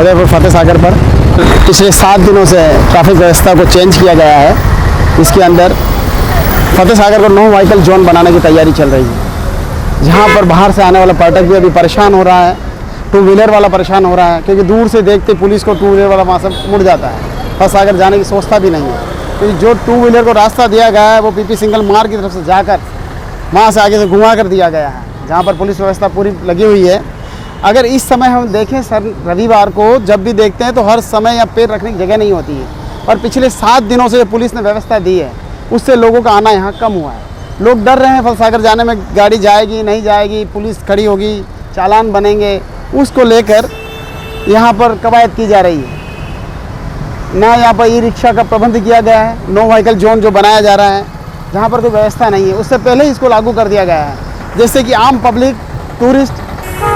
उदयपुर फतेह सागर पर पिछले 7 दिनों से ट्रैफिक व्यवस्था को चेंज किया गया है। इसके अंदर फतेह सागर को नो व्हीकल जोन बनाने की तैयारी चल रही है, जहां पर बाहर से आने वाला पर्यटक भी अभी परेशान हो रहा है, टू व्हीलर वाला परेशान हो रहा है, क्योंकि दूर से देखते पुलिस को टू व्हीलर वाला वहाँ से मुड़ जाता है, फतेह सागर जाने की सोचता भी नहीं है। क्योंकि जो टू व्हीलर को रास्ता दिया गया है वो पीपी सिंगल मार्ग की तरफ से जाकर वहाँ से आगे से घुमा कर दिया गया है, जहाँ पर पुलिस व्यवस्था पूरी लगी हुई है। अगर इस समय हम देखें सर, रविवार को जब भी देखते हैं तो हर समय यहाँ पैर रखने की जगह नहीं होती है, और पिछले 7 दिनों से पुलिस ने व्यवस्था दी है उससे लोगों का आना यहाँ कम हुआ है। लोग डर रहे हैं फतेह सागर जाने में, गाड़ी जाएगी नहीं जाएगी, पुलिस खड़ी होगी, चालान बनेंगे, उसको लेकर यहाँ पर कवायद की जा रही है। ना यहाँ पर ई रिक्शा का प्रबंध किया गया है, नो व्हीकल जोन जो बनाया जा रहा है जहाँ पर कोई व्यवस्था नहीं है, उससे पहले ही इसको लागू कर दिया गया है, जिससे कि आम पब्लिक, टूरिस्ट,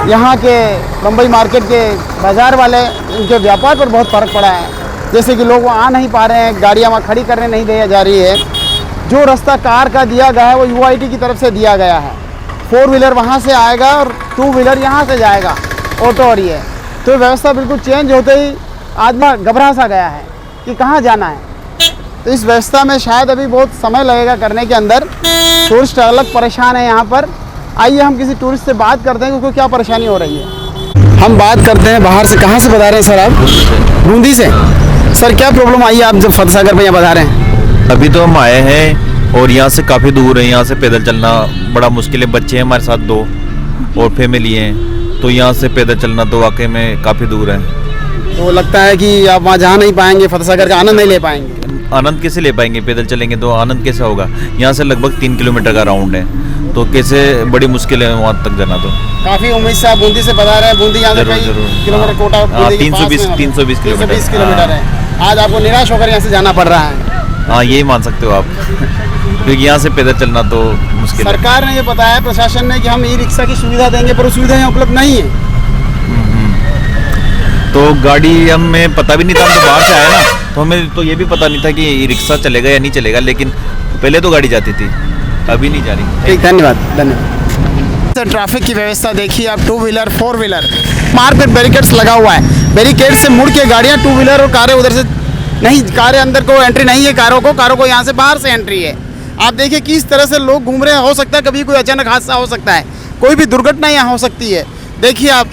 यहाँ के बम्बई मार्केट के बाज़ार वाले, उनके व्यापार पर बहुत फ़र्क पड़ा है। जैसे कि लोग आ नहीं पा रहे हैं, गाड़ियाँ वहाँ खड़ी करने नहीं दी जा रही है। जो रास्ता कार का दिया गया है वो UIT की तरफ से दिया गया है, 4 व्हीलर वहाँ से आएगा और 2 व्हीलर यहाँ से जाएगा, ऑटो और ये। तो व्यवस्था बिल्कुल चेंज होते ही आदमी घबरा सा गया है कि कहाँ जाना है। तो इस व्यवस्था में शायद अभी बहुत समय लगेगा करने के अंदर। टूरिस्ट अलग परेशान है यहाँ पर। आइए हम किसी टूरिस्ट से बात करते हैं कि उसको क्या परेशानी हो रही है। हम बात करते हैं बाहर से। कहाँ से बता रहे हैं सर आप? बूंदी से। सर क्या प्रॉब्लम आई है आप जब फतेह सागर में यहाँ बता रहे हैं? अभी तो हम आए हैं और यहाँ से काफ़ी दूर है, यहाँ से पैदल चलना बड़ा मुश्किल है। बच्चे हैं हमारे साथ 2 और फैमिली हैं, तो यहाँ से पैदल चलना तो वाकई में काफ़ी दूर है। तो लगता है कि आप वहाँ जा नहीं पाएंगे, फतेह सागर का आनंद नहीं ले पाएंगे। आनंद कैसे ले पाएंगे? पैदल चलेंगे तो आनंद कैसे होगा? यहाँ से लगभग 3 किलोमीटर का राउंड है, तो कैसे, बड़ी मुश्किल है वहाँ तक जाना। तो काफ़ी उम्मीद से आप बूंदी से बता रहे हैं। बूंदी यहाँ से कई किलोमीटर, कोटा 320 किलोमीटर है। आज आपको निराश होकर यहाँ से जाना पड़ रहा है। हाँ, यही मान सकते हो आप, क्योंकि यहाँ से पैदल चलना तो मुश्किल है। सरकार ने ये बताया, प्रशासन ने, कि हम ई रिक्शा की सुविधा देंगे, पर वो सुविधा यहाँ उपलब्ध नहीं है। तो गाड़ी हमें पता भी नहीं था, हम तो बाहर से आए ना, तो हमें तो ये भी पता नहीं था कि ई रिक्शा चलेगा या नहीं चलेगा, लेकिन पहले तो गाड़ी जाती थी, अभी नहीं जा रही। ठीक, धन्यवाद। ट्रैफिक की व्यवस्था देखिए आप। 2 व्हीलर, 4 व्हीलर, मार्ग पर बैरिकेड्स लगा हुआ है। बैरिकेड से मुड़ के गाड़ियाँ, 2 व्हीलर और कारें उधर से नहीं, कारें अंदर को एंट्री नहीं है, कारों को यहाँ से बाहर से एंट्री है। आप देखिए किस तरह से लोग घूम रहे हैं। हो सकता है कभी कोई अचानक हादसा हो सकता है, कोई भी दुर्घटना यहाँ हो सकती है। देखिए आप,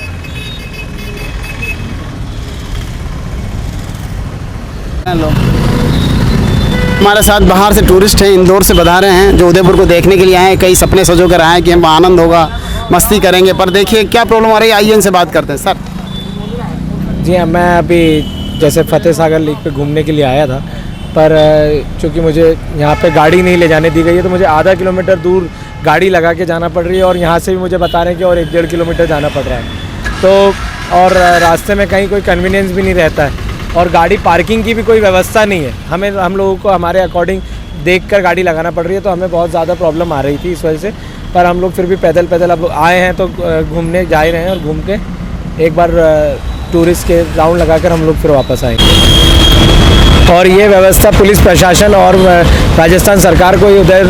हमारे साथ बाहर से टूरिस्ट हैं, इंदौर से बता रहे हैं, जो उदयपुर को देखने के लिए आए हैं। कई सपने सजो कर आए हैं कि हम आनंद होगा, मस्ती करेंगे, पर देखिए क्या प्रॉब्लम आ रही है। आइए इनसे बात करते हैं। सर जी हाँ, मैं अभी जैसे फतेह सागर लेक पे घूमने के लिए आया था, पर चूँकि मुझे यहाँ पे गाड़ी नहीं ले जाने दी गई है, तो मुझे आधा किलोमीटर दूर गाड़ी लगा के जाना पड़ रही है, और यहाँ से भी मुझे बता रहे हैं कि और 1-1.5 किलोमीटर जाना पड़ रहा है। तो और रास्ते में कहीं कोई कन्वीनियंस भी नहीं रहता है, और गाड़ी पार्किंग की भी कोई व्यवस्था नहीं है। हम लोगों को हमारे अकॉर्डिंग देखकर गाड़ी लगाना पड़ रही है, तो हमें बहुत ज़्यादा प्रॉब्लम आ रही थी इस वजह से। पर हम लोग फिर भी पैदल अब आए हैं, तो घूमने जा ही रहे हैं, और घूम के एक बार टूरिस्ट के राउंड लगाकर हम लोग फिर वापस आएंगे। और ये व्यवस्था पुलिस प्रशासन और राजस्थान सरकार को,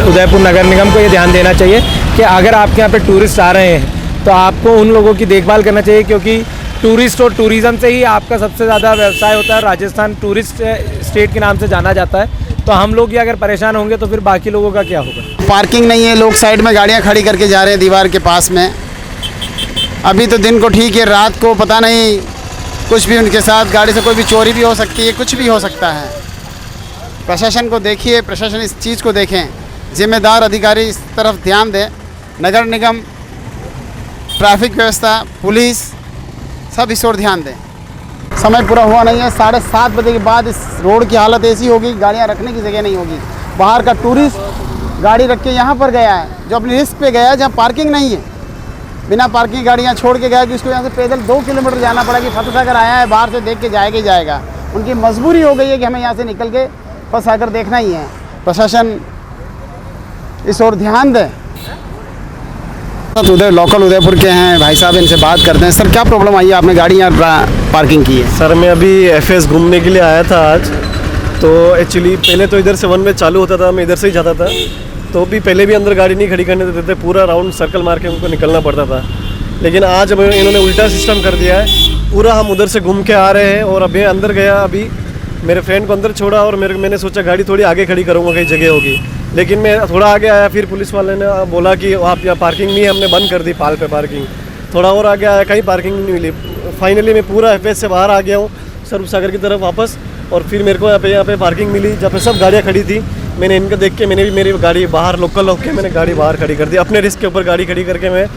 उदयपुर नगर निगम को ये ध्यान देना चाहिए कि अगर आपके यहाँ पे टूरिस्ट आ रहे हैं तो आपको उन लोगों की देखभाल करना चाहिए, क्योंकि टूरिस्ट और टूरिज़्म से ही आपका सबसे ज़्यादा व्यवसाय होता है। राजस्थान टूरिस्ट स्टेट के नाम से जाना जाता है, तो हम लोग ही अगर परेशान होंगे तो फिर बाकी लोगों का क्या होगा? पार्किंग नहीं है, लोग साइड में गाड़ियाँ खड़ी करके जा रहे हैं दीवार के पास में। अभी तो दिन को ठीक है, रात को पता नहीं कुछ भी उनके साथ, गाड़ी से कोई भी चोरी भी हो सकती है, कुछ भी हो सकता है। प्रशासन को देखिए, प्रशासन इस चीज़ को देखें, जिम्मेदार अधिकारी इस तरफ ध्यान दें। नगर निगम, ट्रैफिक व्यवस्था, पुलिस, सब इस ओर ध्यान दें। समय पूरा हुआ नहीं है, 7:30 बजे के बाद इस रोड की हालत ऐसी होगी, गाड़ियाँ रखने की जगह नहीं होगी। बाहर का टूरिस्ट गाड़ी रख के यहाँ पर गया है, जो अपनी रिस्क पे गया है, जहाँ पार्किंग नहीं है, बिना पार्किंग गाड़ियाँ छोड़ के गया कि उसको यहाँ से पैदल 2 किलोमीटर जाना पड़ा कि फतेह सागर आया है, बाहर से देख के जाएगा ही जाएगा। उनकी मजबूरी हो गई है कि हमें यहाँ से निकल के फतेह सागर देखना ही है। प्रशासन इस ओर ध्यान दें। लोकल उदयपुर के हैं भाई साहब, इनसे बात करते हैं। सर क्या प्रॉब्लम आई है, आपने गाड़ी यहाँ पार्किंग की है? सर मैं अभी FS घूमने के लिए आया था आज, तो एक्चुअली पहले तो इधर से 1 वे चालू होता था, मैं इधर से ही जाता था, तो भी पहले भी अंदर गाड़ी नहीं खड़ी करने देते थे, पूरा राउंड सर्कल मार के उनको निकलना पड़ता था। लेकिन आज अब इन्होंने उल्टा सिस्टम कर दिया है पूरा हम उधर से घूम के आ रहे हैं और अभी अंदर गया, अभी मेरे फ्रेंड को अंदर छोड़ा और मैंने सोचा गाड़ी थोड़ी आगे खड़ी करूँगा, कहीं जगह होगी, लेकिन मैं थोड़ा आगे आया, फिर पुलिस वाले ने बोला कि आप यहाँ पार्किंग नहीं है, हमने बंद कर दी पाल पे पार्किंग। थोड़ा और आगे आया, कहीं पार्किंग नहीं मिली। फाइनली मैं पूरा एफ से बाहर आ गया हूँ स्वरूप सागर की तरफ वापस, और फिर मेरे को यहाँ पे पार्किंग मिली जहाँ पे सब गाड़ियाँ खड़ी थी। मैंने इनका देख के मैंने भी मेरी गाड़ी बाहर लोकल होकर मैंने गाड़ी बाहर खड़ी कर दी, अपने रिस्क के ऊपर गाड़ी खड़ी करके मैं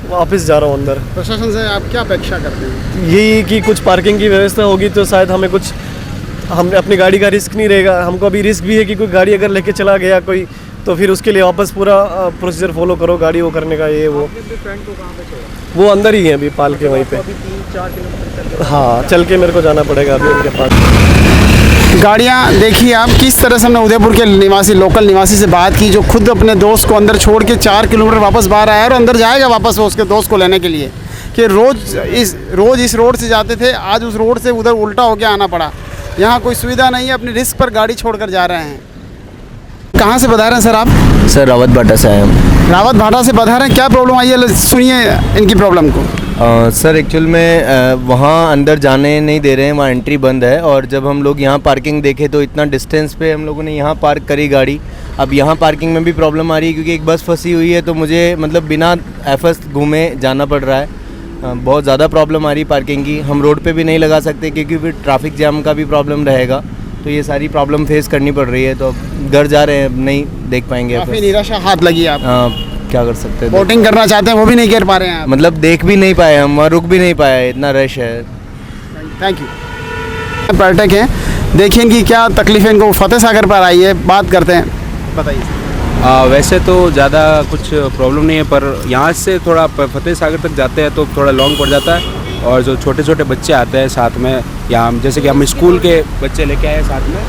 वापस जा रहा हूँ अंदर। प्रशासन से आप क्या अपेक्षा करते हैं? यही कि कुछ पार्किंग की व्यवस्था होगी तो शायद हमें कुछ, हम अपनी गाड़ी का रिस्क नहीं रहेगा। हमको अभी रिस्क भी है कि कोई गाड़ी अगर लेके चला गया कोई, तो फिर उसके लिए वापस पूरा प्रोसीजर फॉलो करो गाड़ी वो करने का, ये वो अंदर ही है अभी पाल के वहीं पे। 3-4 किलोमीटर हाँ, चल के मेरे को जाना पड़ेगा अभी उनके पास। गाड़ियाँ देखिए आप, किस तरह से हमने उदयपुर के निवासी, लोकल निवासी से बात की जो खुद अपने दोस्त को अंदर छोड़ के 4 किलोमीटर वापस बाहर आया और अंदर जाएगा वापस वो उसके दोस्त को लेने के लिए, कि रोज़ इस रोड से जाते थे, आज उस रोड से उधर उल्टा होकर आना पड़ा। यहाँ कोई सुविधा नहीं है, अपनी रिस्क पर गाड़ी छोड़कर जा रहे हैं। कहाँ से बता रहे हैं सर आप? सर रावत भाटा से आए हम। रावत भाटा से बता रहे हैं, क्या प्रॉब्लम आई है, सुनिए इनकी प्रॉब्लम को। सर एक्चुअल में वहाँ अंदर जाने नहीं दे रहे हैं, वहाँ एंट्री बंद है, और जब हम लोग यहाँ पार्किंग देखे तो इतना डिस्टेंस पे हम लोगों ने यहाँ पार्क करी गाड़ी। अब यहाँ पार्किंग में भी प्रॉब्लम आ रही है क्योंकि एक बस फंसी हुई है, तो मुझे मतलब बिना एफएस घूमे जाना पड़ रहा है। बहुत ज़्यादा प्रॉब्लम आ रही पार्किंग की, हम रोड पे भी नहीं लगा सकते क्योंकि फिर ट्रैफिक जाम का भी प्रॉब्लम रहेगा, तो ये सारी प्रॉब्लम फेस करनी पड़ रही है। तो घर जा रहे हैं, नहीं देख पाएंगे। काफ़ी निराशा हाथ लगी आप। क्या कर सकते हैं, बोटिंग करना चाहते हैं वो भी नहीं कर पा रहे हैं आप। मतलब देख भी नहीं पाए हम, रुक भी नहीं पाए, इतना रश है। Thank you. पर्यटक हैं, देखिए इनकी क्या तकलीफ है, इनको फतेह सागर पर आई है, बात करते हैं, बताइए। वैसे तो ज़्यादा कुछ प्रॉब्लम नहीं है, पर यहाँ से थोड़ा फतेह सागर तक जाते हैं तो थोड़ा लॉन्ग पड़ जाता है, और जो छोटे छोटे बच्चे आते हैं साथ में, या जैसे कि हम स्कूल के बच्चे लेके आए साथ में,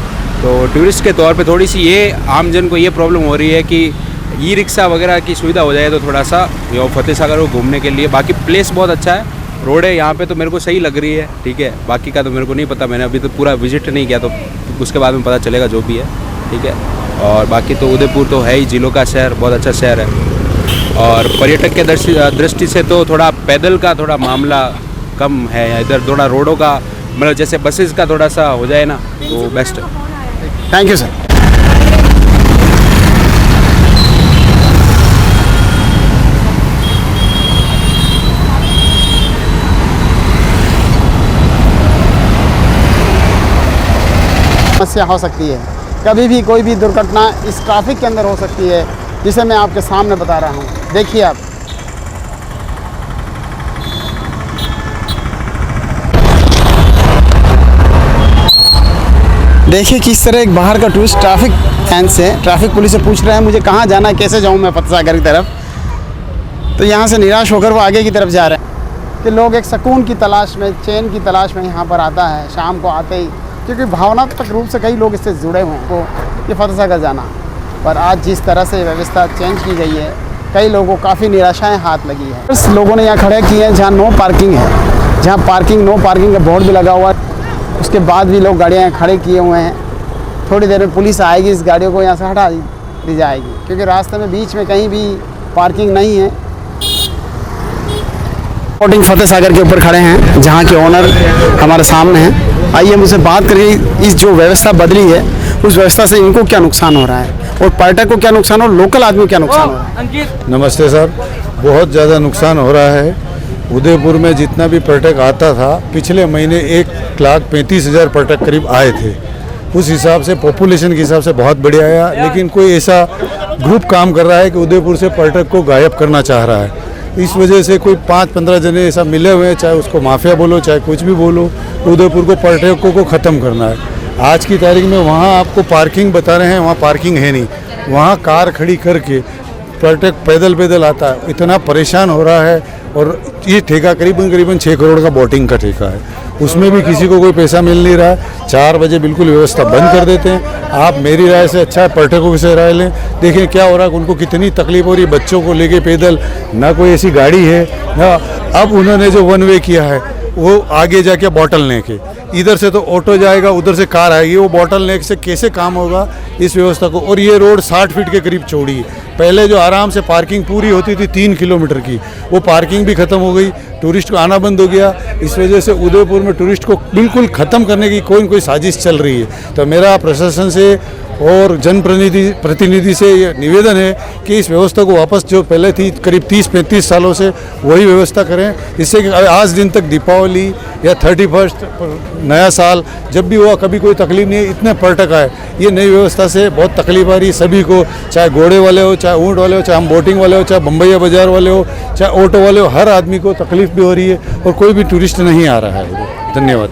तो टूरिस्ट के तौर पे थोड़ी सी ये आमजन को ये प्रॉब्लम हो रही है कि ई रिक्शा वगैरह की सुविधा हो जाए तो थोड़ा सा ये फतेह सागर को घूमने के लिए। बाकी प्लेस बहुत अच्छा है, रोड है यहाँ पे तो मेरे को सही लग रही है, ठीक है। बाकी का तो मेरे को नहीं पता, मैंने अभी तो पूरा विजिट नहीं किया, तो उसके बाद में पता चलेगा जो भी है, ठीक है। और बाकी तो उदयपुर तो है ही जिलों का शहर, बहुत अच्छा शहर है। और पर्यटक के दृष्टि से तो थोड़ा पैदल का थोड़ा मामला कम है इधर, थोड़ा रोडों का मतलब जैसे बसेस का थोड़ा सा हो जाए ना तो बेस्ट है। Thank you sir. समस्या हो सकती है, कभी भी कोई भी दुर्घटना इस ट्रैफिक के अंदर हो सकती है, जिसे मैं आपके सामने बता रहा हूँ। देखिए आप, देखिए किस तरह एक बाहर का टूरिस्ट ट्रैफिक फैन से, ट्रैफिक पुलिस से पूछ रहा है मुझे कहाँ जाना है, कैसे जाऊँ मैं फतेह सागर की तरफ। तो यहाँ से निराश होकर वो आगे की तरफ जा रहे हैं कि लोग एक सुकून की तलाश में, चैन की तलाश में यहाँ पर आता है शाम को आते ही, क्योंकि भावनात्मक रूप से कई लोग इससे जुड़े हुए हैं को कि फतेह सागर जाना। पर आज जिस तरह से व्यवस्था चेंज की गई है, कई लोगों को काफ़ी निराशाएं हाथ लगी है। इस लोगों ने यहाँ खड़े किए हैं जहाँ नो पार्किंग है, जहाँ नो पार्किंग का बोर्ड भी लगा हुआ है, उसके बाद भी लोग गाड़ियाँ खड़े किए हुए हैं। थोड़ी देर में पुलिस आएगी, इस गाड़ियों को यहाँ से हटा दी जाएगी, क्योंकि रास्ते में बीच में कहीं भी पार्किंग नहीं है। बोटिंग फतेह सागर के ऊपर खड़े हैं, जहाँ के ओनर हमारे सामने हैं। आइए मुझसे बात करिए, इस जो व्यवस्था बदली है उस व्यवस्था से इनको क्या नुकसान हो रहा है, और पर्यटक को क्या नुकसान, और लोकल आदमी को क्या नुकसान हो रहा है। नमस्ते सर, बहुत ज़्यादा नुकसान हो रहा है। उदयपुर में जितना भी पर्यटक आता था, पिछले महीने 1,35,000 पर्यटक करीब आए थे। उस हिसाब से पॉपुलेशन के हिसाब से बहुत बढ़िया आया, लेकिन कोई ऐसा ग्रुप काम कर रहा है कि उदयपुर से पर्यटक को गायब करना चाह रहा है। इस वजह से कोई 5-15 जने ऐसा मिले हुए हैं, चाहे उसको माफिया बोलो चाहे कुछ भी बोलो, उदयपुर को पर्यटकों को ख़त्म करना है। आज की तारीख में वहाँ आपको पार्किंग बता रहे हैं, वहाँ पार्किंग है नहीं, वहाँ कार खड़ी करके पर्यटक पैदल आता है, इतना परेशान हो रहा है। और ये ठेका करीबन 6 करोड़ का बोटिंग का ठेका है, उसमें भी किसी को कोई पैसा मिल नहीं रहा है। 4 बजे बिल्कुल व्यवस्था बंद कर देते हैं। आप मेरी राय से अच्छा है पर्यटकों से राय लें, देखें क्या हो रहा है, उनको कितनी तकलीफ हो रही है, बच्चों को लेके पैदल, ना कोई ऐसी गाड़ी है ना। अब उन्होंने जो 1 वे किया है वो आगे जाके बॉटल नेक है, इधर से तो ऑटो जाएगा, उधर से कार आएगी, वो बॉटल नेक से कैसे काम होगा इस व्यवस्था को। और ये रोड 60 फीट के करीब चौड़ी है। पहले जो आराम से पार्किंग पूरी होती थी 3 किलोमीटर की, वो पार्किंग भी ख़त्म हो गई। टूरिस्ट को आना बंद हो गया। इस वजह से उदयपुर में टूरिस्ट को बिल्कुल ख़त्म करने की कोई न कोई साजिश चल रही है। तो मेरा प्रशासन से और जनप्रतिनिधि से ये निवेदन है कि इस व्यवस्था को वापस जो पहले थी करीब 30-35 सालों से वही व्यवस्था करें, इससे कि आज दिन तक दीपावली या 31 नया साल जब भी हुआ कभी कोई तकलीफ नहीं है। इतने पर्यटक आए, ये नई व्यवस्था से बहुत तकलीफ आ रही है सभी को, चाहे घोड़े वाले हो, चाहे ऊँट वाले हो, चाहे हम बोटिंग वाले हो, चाहे बम्बैया बाजार वाले हो, चाहे ऑटो वाले हो, हर आदमी को तकलीफ भी हो रही है और कोई भी टूरिस्ट नहीं आ रहा है। धन्यवाद।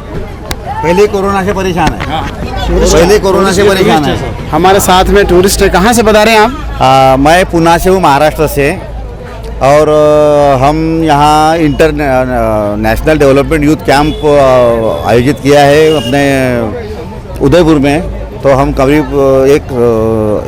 पहले कोरोना से परेशान है, पहले कोरोना से परेशान है। हमारे साथ में टूरिस्ट है, कहाँ से बता रहे हैं आप? मैं पुणे से हूँ, महाराष्ट्र से, और हम यहाँ नेशनल डेवलपमेंट यूथ कैंप आयोजित किया है अपने उदयपुर में। तो हम करीब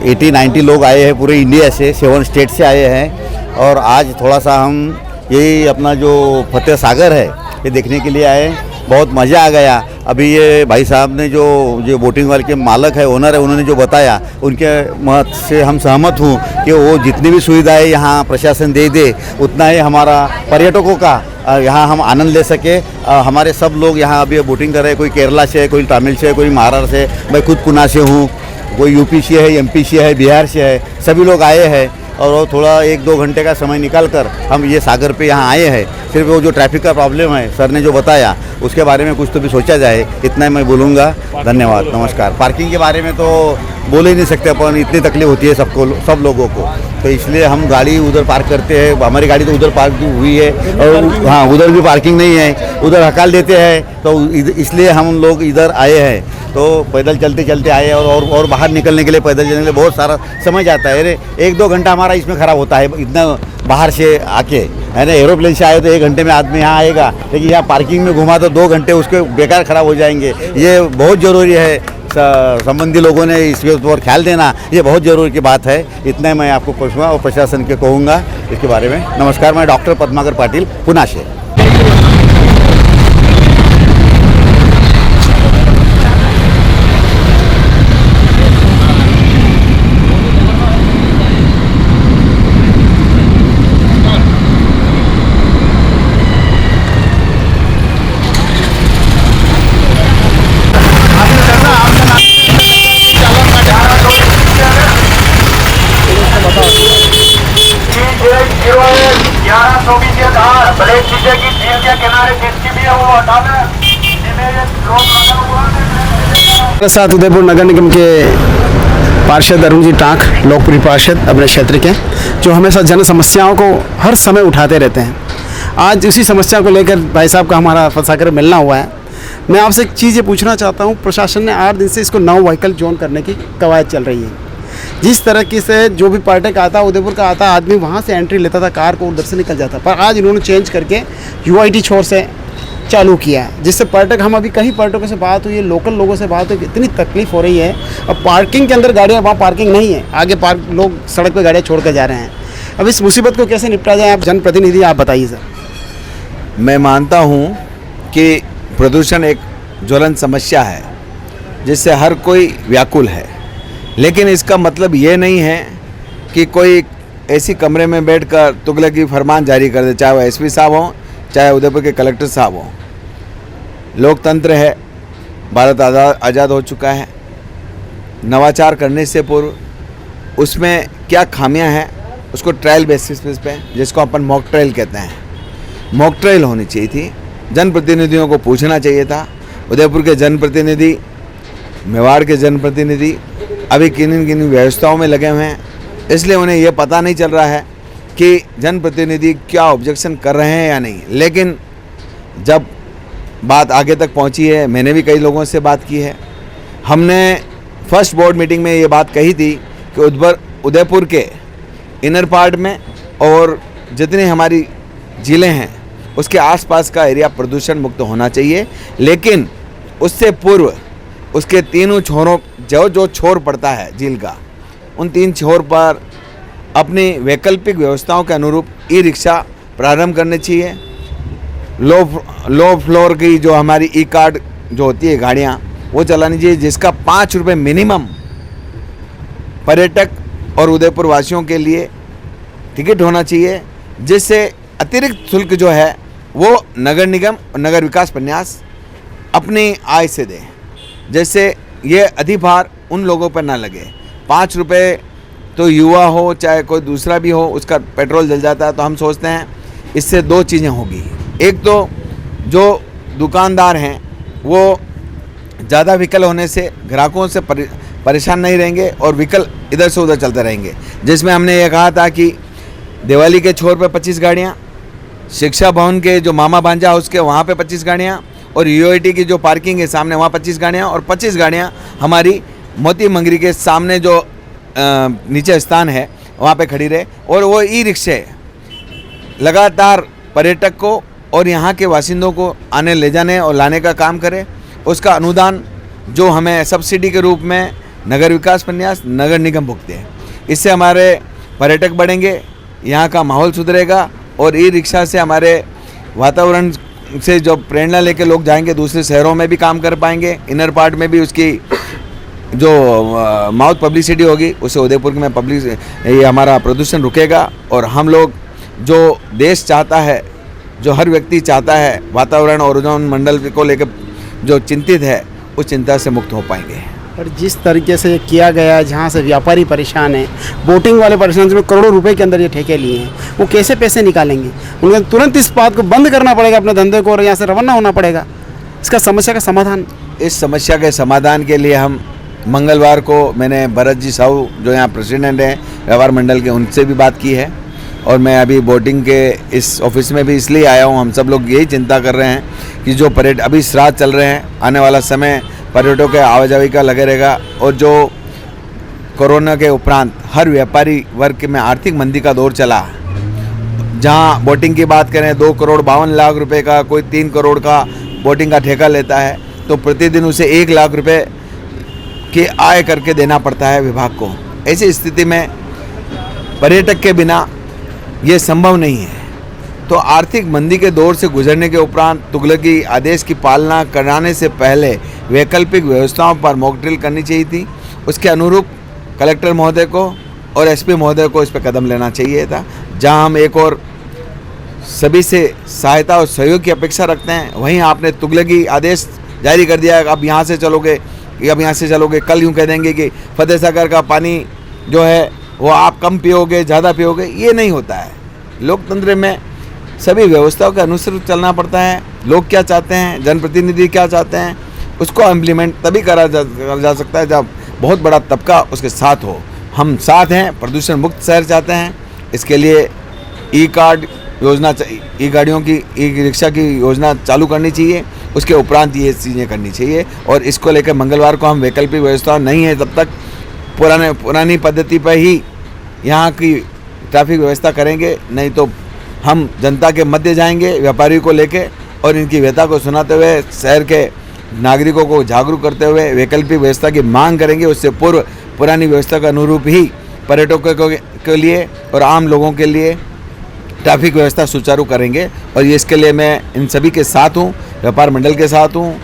80-90 लोग आए हैं पूरे इंडिया से, 7 स्टेट से आए हैं। और आज थोड़ा सा हम यही अपना जो फतेह सागर है ये देखने के लिए आए। बहुत मज़ा आ गया। अभी ये भाई साहब ने जो बोटिंग वाले के मालक है, ओनर है, उन्होंने जो बताया उनके मत से हम सहमत हूँ कि वो जितनी भी सुविधाएं यहाँ प्रशासन दे उतना ही हमारा पर्यटकों का यहाँ हम आनंद ले सके। हमारे सब लोग यहाँ अभी बोटिंग कर रहे हैं, कोई केरला से है, कोई तमिल से है, कोई महाराष्ट्र से, मैं खुद पुणे से हूँ, कोई यूपी से है, एमपी से है, बिहार से है, सभी लोग आए हैं। और वो थोड़ा 1-2 घंटे का समय निकाल कर हम ये सागर पे यहाँ आए हैं। सिर्फ वो जो ट्रैफिक का प्रॉब्लम है सर ने जो बताया उसके बारे में कुछ तो भी सोचा जाए, इतना ही मैं बोलूँगा। धन्यवाद, नमस्कार। पार्किंग के बारे में तो बोल ही नहीं सकते अपन, इतनी तकलीफ होती है सब लोगों को, तो इसलिए हम गाड़ी उधर पार्क करते हैं। हमारी गाड़ी तो उधर पार्क हुई है और हाँ उधर भी पार्किंग नहीं है, उधर हकाल देते हैं, तो इसलिए हम लोग इधर आए हैं। तो पैदल चलते चलते आए और बाहर निकलने के लिए पैदल चलने के लिए बहुत सारा समय जाता है। अरे 1-2 घंटा हमारा इसमें ख़राब होता है इतना बाहर से आके, है ना। एरोप्लेन से आए तो 1 घंटे में आदमी यहाँ आएगा, लेकिन यहाँ पार्किंग में घुमा तो 2 घंटे उसके बेकार ख़राब हो जाएंगे। ये बहुत ज़रूरी है, संबंधी लोगों ने इसके ऊपर ख्याल देना ये बहुत ज़रूरी की बात है। इतना मैं आपको पूछूँगा और प्रशासन के कहूँगा इसके बारे में। नमस्कार, मैं डॉक्टर पद्माकर पाटिल, पुणे से। के साथ उदयपुर नगर निगम के पार्षद अरुण जी टाँक, लोकप्रिय पार्षद अपने क्षेत्र के, जो हमेशा जन समस्याओं को हर समय उठाते रहते हैं। आज उसी समस्या को लेकर भाई साहब का हमारा फतसागर मिलना हुआ है। मैं आपसे एक चीज़ ये पूछना चाहता हूँ, प्रशासन ने 8 दिन से इसको 9 व्हीकल जोन करने की कवायद चल रही है। जिस तरह से जो भी पर्यटक आता उदयपुर का आता आदमी वहाँ से एंट्री लेता था, कार को उधर से निकल जाता, पर आज इन्होंने चेंज करके UIT छोर से चालू किया है, जिससे पर्यटक, हम अभी कई पर्यटकों से बात हुई है, लोकल लोगों से बात हुई, इतनी तकलीफ हो रही है। अब पार्किंग के अंदर गाड़ियाँ, वहाँ पार्किंग नहीं है, आगे पार्क लोग सड़क पर गाड़ियाँ छोड़ कर जा रहे हैं। अब इस मुसीबत को कैसे निपटा जाए, आप जनप्रतिनिधि आप बताइए सर। मैं मानता हूँ कि प्रदूषण एक ज्वलंत समस्या है जिससे हर कोई व्याकुल है, लेकिन इसका मतलब ये नहीं है कि कोई ऐसी कमरे में बैठकर तुगलकी फरमान जारी कर दे, चाहे वो SP साहब हों, चाहे उदयपुर के कलेक्टर साहब हों। लोकतंत्र है, भारत आज़ाद हो चुका है। नवाचार करने से पूर्व उसमें क्या खामियां हैं उसको ट्रायल बेसिस पे, जिसको अपन मॉक ट्रायल कहते हैं, मॉक ट्रायल होनी चाहिए थी। जनप्रतिनिधियों को पूछना चाहिए था। उदयपुर के जनप्रतिनिधि, मेवाड़ के जनप्रतिनिधि अभी किन व्यवस्थाओं में लगे हुए हैं, इसलिए उन्हें यह पता नहीं चल रहा है कि जनप्रतिनिधि क्या ऑब्जेक्शन कर रहे हैं या नहीं। लेकिन जब बात आगे तक पहुंची है, मैंने भी कई लोगों से बात की है, हमने फर्स्ट बोर्ड मीटिंग में ये बात कही थी कि उदयपुर के इनर पार्ट में और जितनी हमारी ज़िले हैं उसके आसपास का एरिया प्रदूषण मुक्त होना चाहिए। लेकिन उससे पूर्व उसके तीनों छोरों, जो छोर पड़ता है झील का, उन 3 छोर पर अपनी वैकल्पिक व्यवस्थाओं के अनुरूप ई-रिक्शा प्रारंभ करने चाहिए। लो फ्लोर की जो हमारी ई-कार्ड जो होती है गाड़ियाँ, वो चलानी चाहिए, जिसका 5 रुपये मिनिमम पर्यटक और उदयपुर वासियों के लिए टिकट होना चाहिए, जिससे अतिरिक्त शुल्क जो है वो नगर निगम और नगर विकास प्रन्यास अपनी आय से दे। जैसे ये अधिभार उन लोगों पर ना लगे। 5 रुपये तो युवा हो चाहे कोई दूसरा भी हो, उसका पेट्रोल जल जाता है। तो हम सोचते हैं इससे 2 चीज़ें होगी। एक तो जो दुकानदार हैं वो ज़्यादा व्हीकल होने से ग्राहकों से परेशान नहीं रहेंगे और व्हीकल इधर से उधर चलते रहेंगे। जिसमें हमने ये कहा था कि दिवाली के छोर पे 25 गाड़ियाँ, शिक्षा भवन के जो मामा भांजा हाउस के वहाँ पे 25 गाड़ियाँ, और यूआईटी की जो पार्किंग है सामने वहाँ 25 गाड़ियाँ, और 25 गाड़ियाँ हमारी मोती मंगरी के सामने जो नीचे स्थान है वहाँ पे खड़ी रहे। और वो ई रिक्शे लगातार पर्यटक को और यहाँ के बासिंदों को आने ले जाने और लाने का काम करे। उसका अनुदान जो हमें सब्सिडी के रूप में नगर विकास प्रन्यास नगर निगम भुगते हैं। इससे हमारे पर्यटक बढ़ेंगे, यहाँ का माहौल सुधरेगा और ई रिक्शा से हमारे वातावरण से जो प्रेरणा लेके लोग जाएंगे दूसरे शहरों में भी काम कर पाएंगे। इनर पार्ट में भी उसकी जो माउथ पब्लिसिटी होगी उससे उदयपुर में ये हमारा प्रदूषण रुकेगा। और हम लोग जो देश चाहता है, जो हर व्यक्ति चाहता है, वातावरण और ओजोन मंडल को लेकर जो चिंतित है, उस चिंता से मुक्त हो पाएंगे। और जिस तरीके से किया गया है, जहाँ से व्यापारी परेशान हैं, बोटिंग वाले परेशान हैं, करोड़ों रुपए के अंदर ये ठेके लिए हैं, वो कैसे पैसे निकालेंगे? उनको तुरंत इस बात को बंद करना पड़ेगा अपने धंधे को, और यहाँ से रवाना होना पड़ेगा। इसका समस्या का समाधान, इस समस्या के समाधान के लिए हम मंगलवार को मैंने भरत जी साहू जो यहाँ प्रेसिडेंट हैं व्यापार मंडल के, उनसे भी बात की है। और मैं अभी बोटिंग के इस ऑफिस में भी इसलिए आया हूँ। हम सब लोग यही चिंता कर रहे हैं कि जो अभी श्राद्ध चल रहे हैं, आने वाला समय पर्यटकों के आवाजाही का लगे रहेगा। और जो कोरोना के उपरांत हर व्यापारी वर्ग में आर्थिक मंदी का दौर चला, जहाँ बोटिंग की बात करें 2,52,00,000 रुपये का, कोई 3 करोड़ का बोटिंग का ठेका लेता है, तो प्रतिदिन उसे 1 लाख रुपये की आय करके देना पड़ता है विभाग को। ऐसी स्थिति में पर्यटक के बिना ये संभव नहीं है। तो आर्थिक मंदी के दौर से गुजरने के उपरांत तुगलकी आदेश की पालना कराने से पहले वैकल्पिक व्यवस्थाओं पर मॉक ड्रिल करनी चाहिए थी। उसके अनुरूप कलेक्टर महोदय को और एसपी महोदय को इस पर कदम लेना चाहिए था। जहां हम एक और सभी से सहायता और सहयोग की अपेक्षा रखते हैं, वहीं आपने तुगलकी आदेश जारी कर दिया, अब यहाँ से चलोगे, अब यहाँ से चलोगे, कल यूँ कह देंगे कि फतेह सागर का पानी जो है वो आप कम पियोगे, ज़्यादा पियोगे। ये नहीं होता है। लोकतंत्र में सभी व्यवस्थाओं के अनुसार चलना पड़ता है। लोग क्या चाहते हैं, जनप्रतिनिधि क्या चाहते हैं, उसको इम्प्लीमेंट तभी करा जा सकता है जब बहुत बड़ा तबका उसके साथ हो। हम साथ हैं, प्रदूषण मुक्त शहर चाहते हैं। इसके लिए ई कार्ड योजना, ई गाड़ियों की, ई रिक्शा की योजना चालू करनी चाहिए। उसके उपरांत ये चीज़ें करनी चाहिए। और इसको लेकर मंगलवार को हम वैकल्पिक व्यवस्था नहीं है तब तक पुरानी पद्धति पर ही यहाँ की ट्रैफिक व्यवस्था करेंगे। नहीं तो हम जनता के मध्य जाएंगे व्यापारियों को लेके, और इनकी व्यथा को सुनाते हुए शहर के नागरिकों को जागरूक करते हुए वैकल्पिक व्यवस्था की मांग करेंगे। उससे पूर्व पुरानी व्यवस्था के अनुरूप ही पर्यटकों के लिए और आम लोगों के लिए ट्रैफिक व्यवस्था सुचारू करेंगे। और ये इसके लिए मैं इन सभी के साथ हूँ, व्यापार मंडल के साथ हूँ,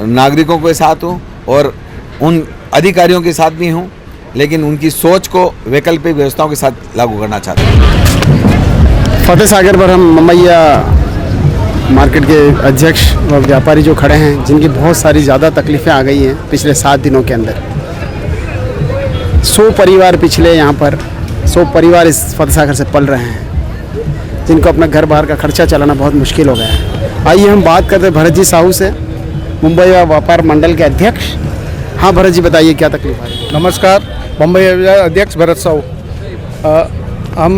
नागरिकों के साथ हूँ और उन अधिकारियों के साथ भी हूँ, लेकिन उनकी सोच को वैकल्पिक व्यवस्थाओं के साथ लागू करना चाहते हैं। फतेह सागर पर हम ममैया मार्केट के अध्यक्ष व व्यापारी जो खड़े हैं, जिनकी बहुत सारी ज़्यादा तकलीफ़ें आ गई हैं पिछले 7 दिनों के अंदर। 100 परिवार पिछले यहाँ पर 100 परिवार इस फतेह सागर से पल रहे हैं, जिनको अपना घर बाहर का खर्चा चलाना बहुत मुश्किल हो गया है। आइए हम बात करते हैं भरत जी साहू से, मुंबई व्यापार मंडल के अध्यक्ष। हाँ भरत जी, बताइए क्या तकलीफ आ रही है? नमस्कार, बम्बई बाजार अध्यक्ष भरत साहू। हम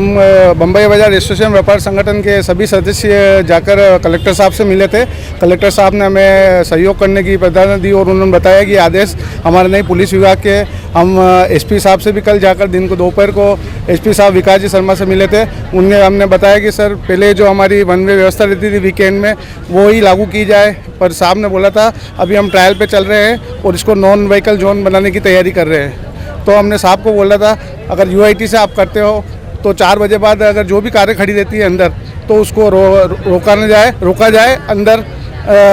बम्बई बाजार एसोसिएशन व्यापार संगठन के सभी सदस्य जाकर कलेक्टर साहब से मिले थे। कलेक्टर साहब ने हमें सहयोग करने की प्रावधान दी और उन्होंने बताया कि आदेश हमारे नए पुलिस विभाग के। हम एसपी साहब से भी कल जाकर दिन को दोपहर को एसपी साहब विकास जी शर्मा से मिले थे। हमने बताया कि सर पहले जो हमारी वन वे व्यवस्था रहती थी वीकेंड में, वो ही लागू की जाए, पर साहब ने बोला था अभी हम ट्रायल पे चल रहे हैं और इसको नॉन व्हीकल जोन बनाने की तैयारी कर रहे हैं। तो हमने साहब को बोला था अगर यूआईटी से आप करते हो तो 4 बजे बाद अगर जो भी कारें खड़ी रहती है अंदर, तो उसको रोका जाए, अंदर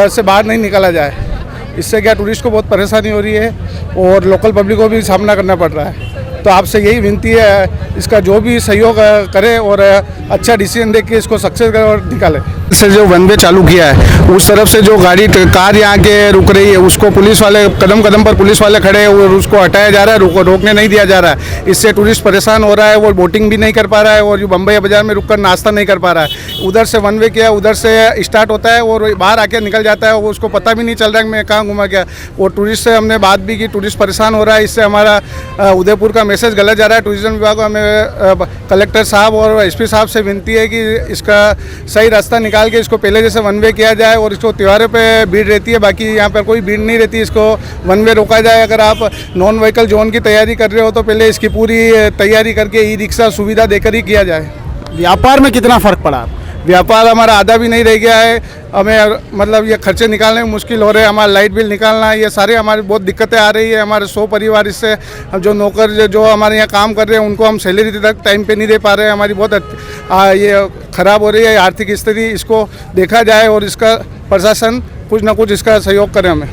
से बाहर नहीं निकाला जाए। इससे क्या टूरिस्ट को बहुत परेशानी हो रही है और लोकल पब्लिक को भी सामना करना पड़ रहा है। तो आपसे यही विनती है, इसका जो भी सहयोग करें और अच्छा डिसीजन दे के इसको सक्सेस करें और निकालें। से जो वन वे चालू किया है उस तरफ से जो गाड़ी कार यहाँ के रुक रही है उसको पुलिस वाले कदम कदम पर पुलिस वाले खड़े हैं और उसको हटाया जा रहा है, रोकने नहीं दिया जा रहा है। इससे टूरिस्ट परेशान हो रहा है, वो बोटिंग भी नहीं कर पा रहा है और जो बम्बई बाजार में रुककर नाश्ता नहीं कर पा रहा है। उधर से वन वे किया, उधर से स्टार्ट होता है और बाहर आके निकल जाता है, वो उसको पता भी नहीं चल रहा है मैं कहाँ घुमा गया। और टूरिस्ट से हमने बात भी की, टूरिस्ट परेशान हो रहा है, इससे हमारा उदयपुर का मैसेज गलत जा रहा है। टूरिज्म विभाग को हमें कलेक्टर साहब और एसपी साहब से विनती है कि इसका सही रास्ता निकाल के इसको पहले जैसे वन वे किया जाए और इसको त्योहारों पे भीड़ रहती है, बाकी यहाँ पर कोई भीड़ नहीं रहती, इसको वन वे रोका जाए। अगर आप नॉन व्हीकल जोन की तैयारी कर रहे हो तो पहले इसकी पूरी तैयारी करके ई रिक्शा सुविधा देकर ही किया जाए। व्यापार में कितना फ़र्क पड़ा? व्यापार हमारा आधा भी नहीं रह गया है, हमें मतलब ये खर्चे निकालने में मुश्किल हो रहे हैं, हमारा लाइट बिल निकालना, ये सारे हमारी बहुत दिक्कतें आ रही है। हमारे 100 परिवार इससे जो नौकर जो हमारे यहाँ काम कर रहे हैं उनको हम सैलरी तक टाइम पे नहीं दे पा रहे हैं। हमारी बहुत ये ख़राब हो रही है आर्थिक स्थिति, इसको देखा जाए और इसका प्रशासन कुछ ना कुछ इसका सहयोग करे हमें।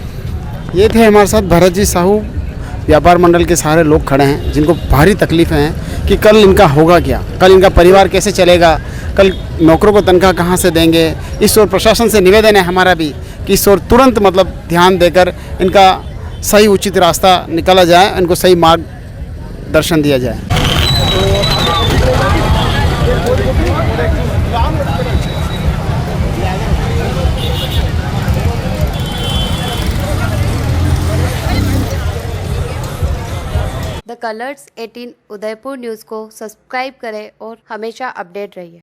ये थे हमारे साथ भरत जी साहू, व्यापार मंडल के सारे लोग खड़े हैं जिनको भारी तकलीफ़ें हैं कि कल इनका होगा क्या, कल इनका परिवार कैसे चलेगा, कल नौकरों को तनख्वाह कहाँ से देंगे। इस ओर प्रशासन से निवेदन है हमारा भी कि इस ओर तुरंत मतलब ध्यान देकर इनका सही उचित रास्ता निकाला जाए, इनको सही मार्गदर्शन दिया जाए। द कलर्स 18 उदयपुर न्यूज़ को सब्सक्राइब करें और हमेशा अपडेट रहिए।